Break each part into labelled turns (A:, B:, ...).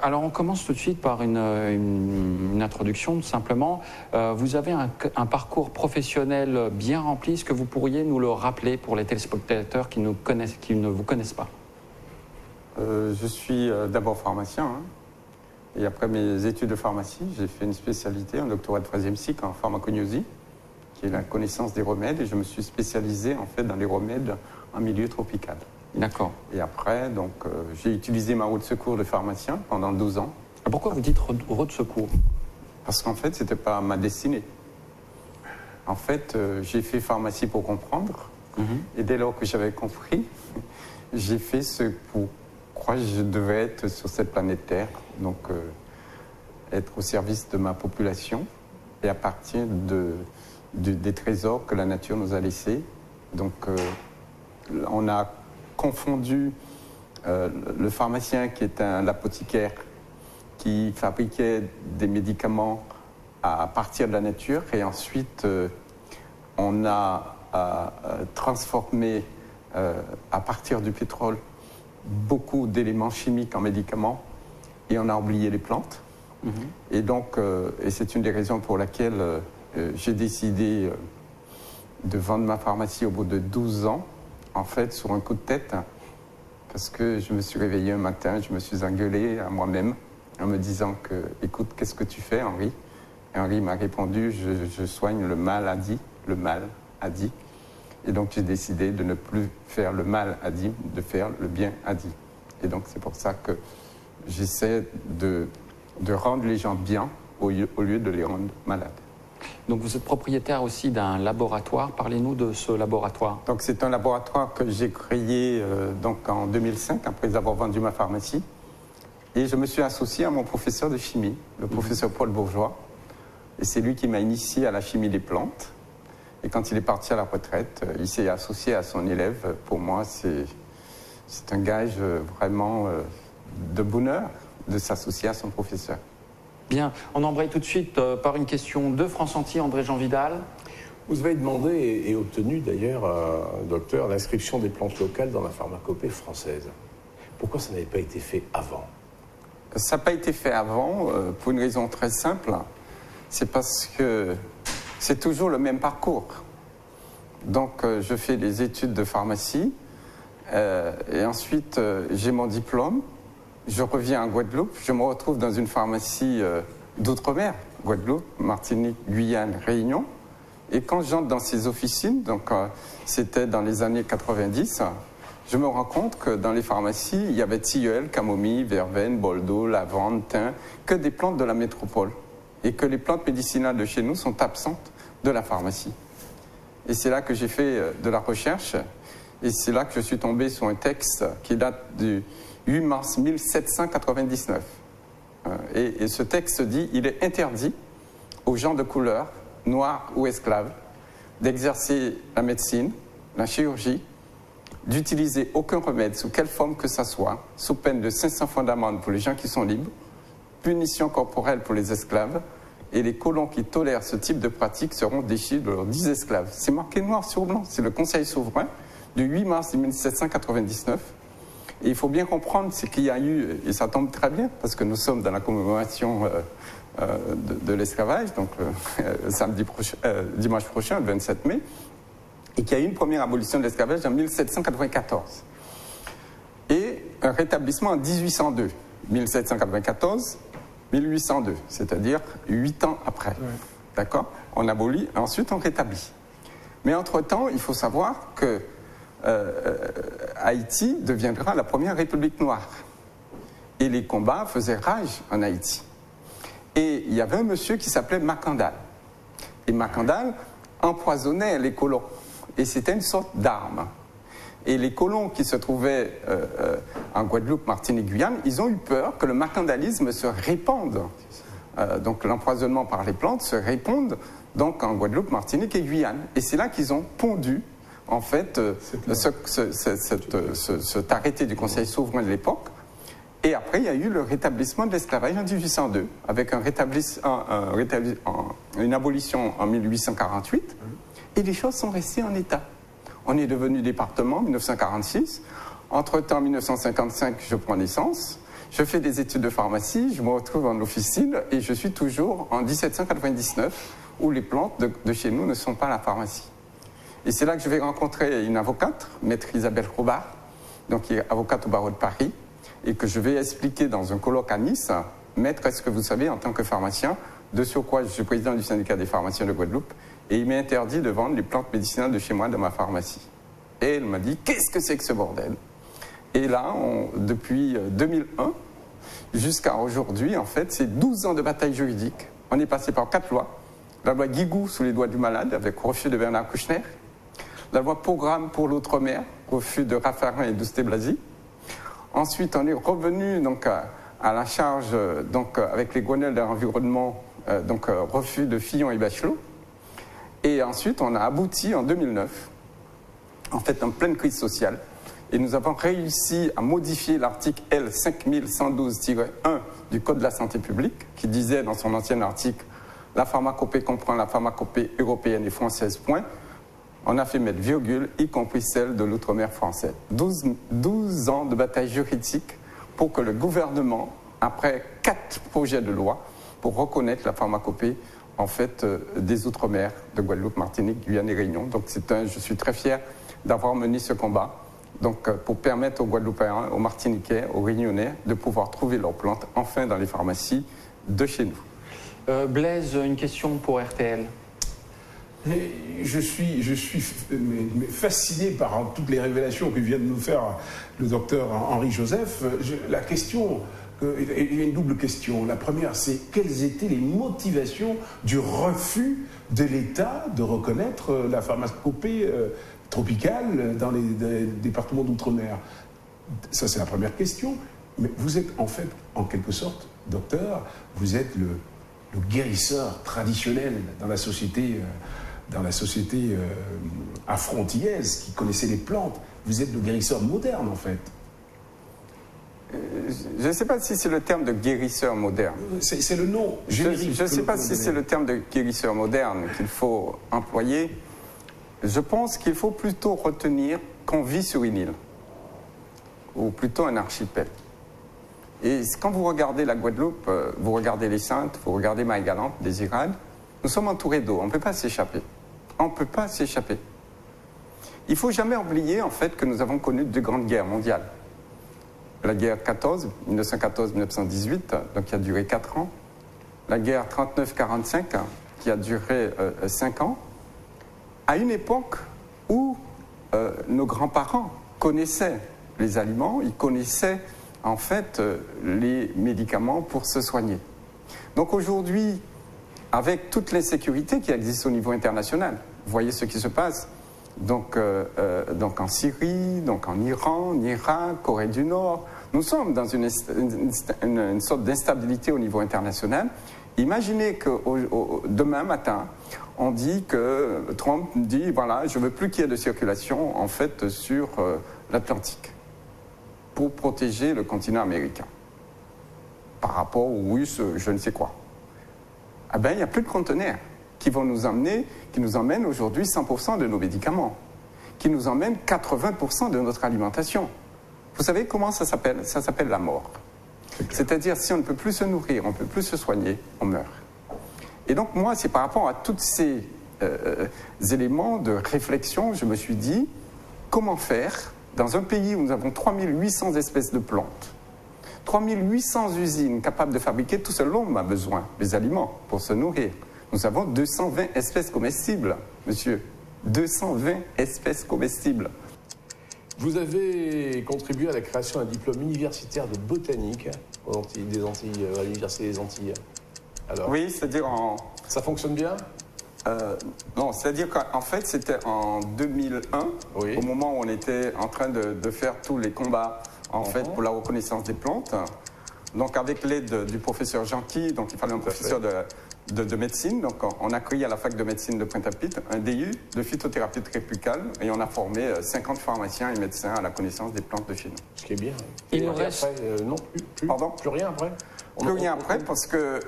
A: Alors on commence tout de suite par une introduction, simplement. Vous avez un parcours professionnel bien rempli. Est-ce que vous pourriez nous le rappeler pour les téléspectateurs qui ne vous connaissent pas?
B: Je suis d'abord pharmacien, hein, et après mes études de pharmacie, j'ai fait une spécialité, un doctorat de 3e cycle en pharmacognosie, qui est la connaissance des remèdes, et je me suis spécialisé en fait dans les remèdes en milieu tropical.
A: D'accord.
B: Et après, donc, j'ai utilisé ma roue de secours de pharmacien pendant 12 ans.
A: Pourquoi vous dites roue de secours?
B: Parce qu'en fait, c'était pas ma destinée. En fait, j'ai fait pharmacie pour comprendre, et dès lors que j'avais compris, j'ai fait ce pourquoi je devais être sur cette planète Terre, donc être au service de ma population, et à partir des trésors que la nature nous a laissés. Donc, on a confondu le pharmacien qui est l'apothicaire qui fabriquait des médicaments à partir de la nature, et ensuite on a transformé à partir du pétrole beaucoup d'éléments chimiques en médicaments, et on a oublié les plantes. Et donc, et c'est une des raisons pour laquelle j'ai décidé de vendre ma pharmacie au bout de 12 ans, en fait, sur un coup de tête, parce que je me suis réveillé un matin, je me suis engueulé à moi-même en me disant que, écoute, qu'est-ce que tu fais, Henri? Et Henri m'a répondu, je soigne le maladie, le mal a dit. Et donc j'ai décidé de ne plus faire le mal a dit, de faire le bien a dit. Et donc c'est pour ça que j'essaie de rendre les gens bien au lieu de les rendre malades.
A: Donc vous êtes propriétaire aussi d'un laboratoire. Parlez-nous de ce laboratoire.
B: Donc c'est un laboratoire que j'ai créé donc en 2005, après avoir vendu ma pharmacie. Et je me suis associé à mon professeur de chimie, le professeur Paul Bourgeois. Et c'est lui qui m'a initié à la chimie des plantes. Et quand il est parti à la retraite, il s'est associé à son élève. Pour moi, c'est un gage vraiment de bonheur de s'associer à son professeur.
A: Bien, on embraye tout de suite par une question de France Antilles, André-Jean Vidal.
C: Vous avez demandé et obtenu d'ailleurs, docteur, l'inscription des plantes locales dans la pharmacopée française. Pourquoi ça n'avait pas été fait avant?
B: Ça n'a pas été fait avant pour une raison très simple. C'est parce que c'est toujours le même parcours. Donc je fais des études de pharmacie et ensuite j'ai mon diplôme. Je reviens en Guadeloupe, je me retrouve dans une pharmacie d'outre-mer, Guadeloupe, Martinique, Guyane, Réunion. Et quand j'entre dans ces officines, donc c'était dans les années 90, je me rends compte que dans les pharmacies, il y avait tilleul, camomille, verveine, boldo, lavande, thym, que des plantes de la métropole. Et que les plantes médicinales de chez nous sont absentes de la pharmacie. Et c'est là que j'ai fait de la recherche, et c'est là que je suis tombé sur un texte qui date du 8 mars 1799. Et ce texte dit « Il est interdit aux gens de couleur, noirs ou esclaves, d'exercer la médecine, la chirurgie, d'utiliser aucun remède sous quelle forme que ce soit, sous peine de 500 francs d'amende pour les gens qui sont libres, punition corporelle pour les esclaves, et les colons qui tolèrent ce type de pratique seront déchirés de leurs 10 esclaves. » C'est marqué noir sur blanc, c'est le Conseil souverain du 8 mars 1799. Et il faut bien comprendre ce qu'il y a eu, et ça tombe très bien, parce que nous sommes dans la commémoration de l'esclavage, donc dimanche prochain, le 27 mai, et qu'il y a eu une première abolition de l'esclavage en 1794. Et un rétablissement en 1802, 1794, 1802, c'est-à-dire 8 ans après. Ouais. D'accord? On abolit, ensuite on rétablit. Mais entre-temps, il faut savoir que Haïti deviendra la première république noire. Et les combats faisaient rage en Haïti. Et il y avait un monsieur qui s'appelait Macandal. Et Macandal empoisonnait les colons. Et c'était une sorte d'arme. Et les colons qui se trouvaient en Guadeloupe, Martinique, Guyane, ils ont eu peur que le macandalisme se répande. Donc l'empoisonnement par les plantes se répande donc en Guadeloupe, Martinique et Guyane. Et c'est là qu'ils ont pondu en fait cet arrêté du Conseil souverain de l'époque. Et après, il y a eu le rétablissement de l'esclavage en 1802, avec une abolition en 1848, et les choses sont restées en état. On est devenu département en 1946. Entre-temps, en 1955, je prends naissance. Je fais des études de pharmacie, je me retrouve en officine et je suis toujours en 1799 où les plantes de chez nous ne sont pas à la pharmacie. Et c'est là que je vais rencontrer une avocate, maître Isabelle Robard, donc qui est avocate au barreau de Paris, et que je vais expliquer dans un colloque à Nice, maître, est-ce que vous savez en tant que pharmacien, de sur quoi je suis président du syndicat des pharmaciens de Guadeloupe, et il m'est interdit de vendre les plantes médicinales de chez moi dans ma pharmacie. Et elle m'a dit, qu'est-ce que c'est que ce bordel? Et là, depuis 2001 jusqu'à aujourd'hui, en fait, c'est 12 ans de bataille juridique. On est passé par 4 lois. La loi Guigou sous les doigts du malade, avec refus de Bernard Kouchner. La loi Programme pour l'outre-mer, refus de Raffarin et d'Ousté Blasi. Ensuite, on est revenu donc, à la charge donc, avec les Grenelles de l'environnement, refus de Fillon et Bachelot. Et ensuite, on a abouti en 2009, en fait, en pleine crise sociale. Et nous avons réussi à modifier l'article L 5112-1 du Code de la santé publique, qui disait dans son ancien article, la pharmacopée comprend la pharmacopée européenne et française, point. On a fait mettre virgule, y compris celle de l'outre-mer français. 12 ans de bataille juridique pour que le gouvernement, après 4 projets de loi, pour reconnaître la pharmacopée en fait, des outre-mer de Guadeloupe, Martinique, Guyane et Réunion. Donc je suis très fier d'avoir mené ce combat. Donc, pour permettre aux Guadeloupéens, aux Martiniquais, aux Réunionnais de pouvoir trouver leurs plantes enfin dans les pharmacies de chez nous.
A: Blaise, une question pour RTL.
C: Je suis fasciné par toutes les révélations que vient de nous faire le docteur Henri Joseph. La question, il y a une double question. La première, c'est quelles étaient les motivations du refus de l'État de reconnaître la pharmacopée tropicale dans les départements d'outre-mer? Ça, c'est la première question. Mais vous êtes en fait, en quelque sorte, docteur, vous êtes le guérisseur traditionnel dans la société afrontillaise qui connaissait les plantes. Vous êtes le guérisseur moderne, en fait.
B: Je ne sais pas si c'est le terme de guérisseur moderne.
C: C'est le nom générique.
B: Je ne sais pas si c'est le terme de guérisseur moderne qu'il faut employer. Je pense qu'il faut plutôt retenir qu'on vit sur une île, ou plutôt un archipel. Et quand vous regardez la Guadeloupe, vous regardez les Saintes, vous regardez Marie-Galante, des Irades, nous sommes entourés d'eau, on ne peut pas s'échapper. On ne peut pas s'échapper. Il ne faut jamais oublier en fait que nous avons connu 2 grandes guerres mondiales. La guerre 1914-1918, donc qui a duré 4 ans. La guerre 39-45, qui a duré 5 ans. À une époque où nos grands-parents connaissaient les aliments, ils connaissaient en fait les médicaments pour se soigner. Donc aujourd'hui, avec toute l'insécurité qui existe au niveau international, vous voyez ce qui se passe donc en Syrie, donc en Iran, en Irak, Corée du Nord. Nous sommes dans une sorte d'instabilité au niveau international. Imaginez que demain matin, on dit que Trump dit, voilà, je ne veux plus qu'il y ait de circulation, en fait, sur l'Atlantique, pour protéger le continent américain, par rapport aux Russes, je ne sais quoi. Ah ben, il n'y a plus de conteneurs qui vont nous emmener, qui nous emmènent aujourd'hui 100% de nos médicaments, qui nous emmènent 80% de notre alimentation. Vous savez comment ça s'appelle? Ça s'appelle la mort. C'est-à-dire, si on ne peut plus se nourrir, on ne peut plus se soigner, on meurt. Et donc, moi, c'est par rapport à tous ces éléments de réflexion, je me suis dit, comment faire dans un pays où nous avons 3800 espèces de plantes, 3800 usines capables de fabriquer, tout seul l'homme a besoin des aliments pour se nourrir. Nous avons 220 espèces comestibles, monsieur. 220 espèces comestibles.
C: Vous avez contribué à la création d'un diplôme universitaire de botanique à l'Université des Antilles. Alors,
B: oui, c'est-à-dire en...
C: Ça fonctionne bien?
B: Non, c'est-à-dire qu'en fait, c'était en 2001, oui, au moment où on était en train de faire tous les combats en fait, pour la reconnaissance des plantes. Donc, avec l'aide du professeur Jean-Qui, donc il fallait un professeur de médecine. Donc, on a créé à la fac de médecine de Pointe-à-Pitre un DU de phytothérapie tropicale et on a formé 50 pharmaciens et médecins à la connaissance des plantes de chez nous.
C: Ce qui est bien.
A: Il nous reste...
C: Après, non,
B: Pardon?
C: Plus rien après?
B: Plus rien après parce que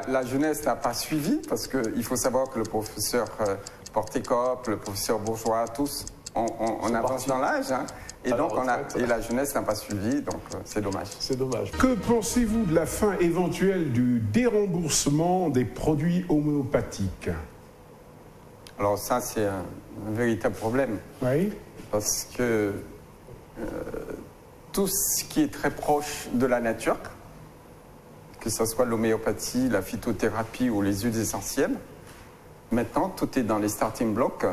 B: la jeunesse n'a pas suivi, parce qu'il faut savoir que le professeur Portécope, le professeur Bourgeois, tous on avance dans l'âge, hein, et donc
C: retraite.
B: la jeunesse n'a pas suivi, donc c'est dommage.
C: C'est dommage. Que pensez-vous de la fin éventuelle du déremboursement des produits homéopathiques?
B: Alors ça, c'est un véritable problème,
C: Oui.
B: parce que tout ce qui est très proche de la nature, que ce soit l'homéopathie, la phytothérapie ou les huiles essentielles, maintenant, tout est dans les starting blocks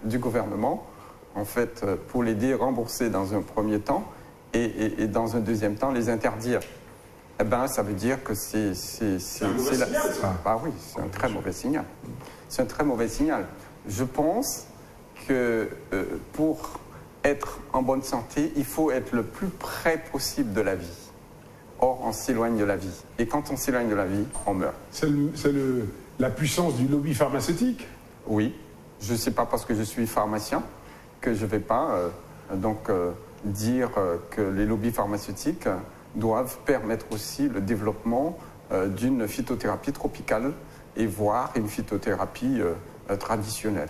B: du gouvernement, en fait, pour les dérembourser dans un premier temps et dans un deuxième temps, les interdire. Eh ben, ça veut dire que c'est
C: un mauvais signal, ça.
B: Ah oui, c'est un très mauvais signal. C'est un très mauvais signal. Je pense que pour être en bonne santé, il faut être le plus près possible de la vie. Or, on s'éloigne de la vie. Et quand on s'éloigne de la vie, on meurt.
C: C'est la puissance du lobby pharmaceutique?
B: Oui, je ne sais pas parce que je suis pharmacien que je ne vais pas dire que les lobbies pharmaceutiques doivent permettre aussi le développement d'une phytothérapie tropicale et voire une phytothérapie traditionnelle.